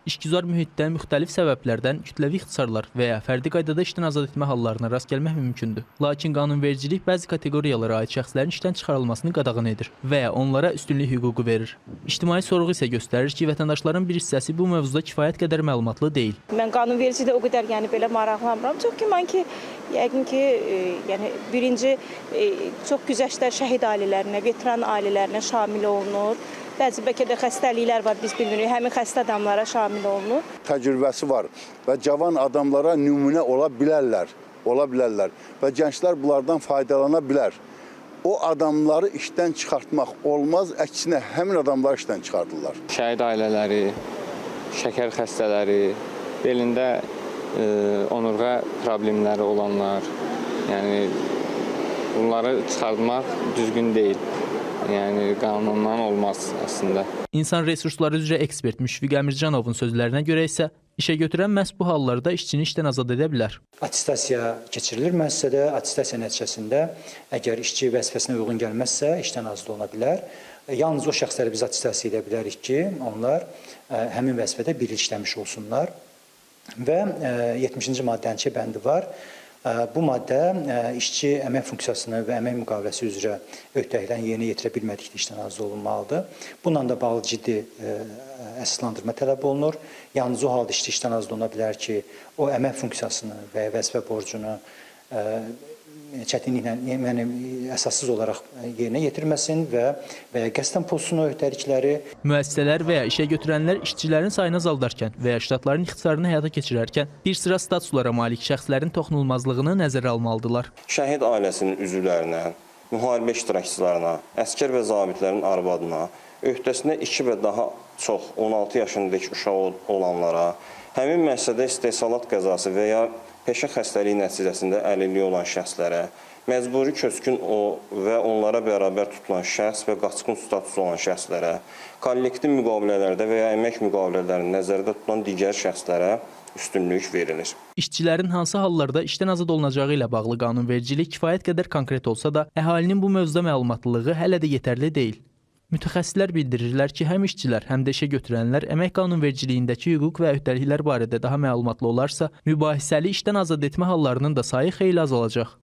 İşgüzar mühitdə müxtəlif səbəblərdən kütləvi ixtisarlar və ya fərdi qaydada işdən azad etmə hallarına rast gəlmək mümkündür. Lakin qanunvericilik bəzi kateqoriyalara aid şəxslərin işdən çıxarılmasını qadağan edir və ya onlara üstünlük hüququ verir. İctimai sorğu isə göstərir ki, vətəndaşların bir hissəsi bu mövzuda kifayət qədər məlumatlı deyil. Mən qanunvericidə o qədər belə maraqlanmıram. Çox güman ki, yəqin ki, birinci çox güzəştlər şəhid ailələrinə, veteran ailələrinə şamil olunur. Bəzi bəlkə də xəstəliklər var, biz bilmirik, həmin xəstə adamlara şamil olunur. Təcrübəsi var və cavan adamlara nümunə ola bilərlər və gənclər bunlardan faydalana bilər. O adamları işdən çıxartmaq olmaz, əksinə həmin adamları işdən çıxardırlar. Şəhid ailələri, şəkər xəstələri, belində onurğa problemləri olanlar, yəni bunları çıxartmaq düzgün deyil. Yəni qanundan olmaz əslində. İnsan resursları üzrə ekspert Müşfiq Əmircanovun sözlərinə görə isə işə götürən məhz bu hallarda işçini işdən azad edə bilər. Attestasiya keçirilir müəssisədə, attestasiya nəticəsində əgər işçi vəzifəsinə uyğun gəlməzsə işdən azad oluna bilər. Yalnız o şəxsləri biz attestasiya edə bilərik ki, onlar həmin vəzifədə bir il işləmiş olsunlar və 70-ci maddənin 2 bəndi var. Bu maddə işçi əmək funksiyasını və əmək müqaviləsi üzrə öhdəliklərini yerinə yetirə bilmədikdə işdən azad olunmalıdır. Bununla da bağlı ciddi əsaslandırma tələb olunur. Yalnız o halda işçi işdən azad oluna bilər ki, o əmək funksiyasını və ya vəzifə borcunu çətinliklə, yəni əsassız olaraq yerinə yetirməsin və ya qəsdən pozsun o öhdəlikləri. Müəssisələr və ya işə götürənlər işçilərin sayını azaldarkən və ya ştatların ixtisarını həyata keçirərkən bir sıra statuslara malik şəxslərin toxunulmazlığını nəzərə almalıdırlar. Şəhid ailəsinin üzvlərinə, müharibə iştirakçılarına, əskər və zabitlərin arvadına, öhdəsində 2 və daha çox 16 yaşındakı uşaq olanlara, həmin müəssisədə istehsalat qəzası və ya peşə xəstəliyi nəticəsində əlilliyi olan şəxslərə, məcburi köçkün və onlara bərabər tutulan şəxs və qaçqın statusu olan şəxslərə, kollektiv müqavilələrdə və ya əmək müqavilələrinin nəzərdə tutulan digər şəxslərə üstünlük verilir. İşçilərin hansı hallarda işdən azad olunacağı ilə bağlı qanunvericilik kifayət qədər konkret olsa da, əhalinin bu mövzuda məlumatlılığı hələ də yetərli deyil. Mütəxəssislər bildirirlər ki, həm işçilər, həm də işə götürənlər əmək qanunvericiliyindəki hüquq və öhdəliklər barədə daha məlumatlı olarsa, mübahisəli işdən azad etmə hallarının da sayı xeyli azalacaq.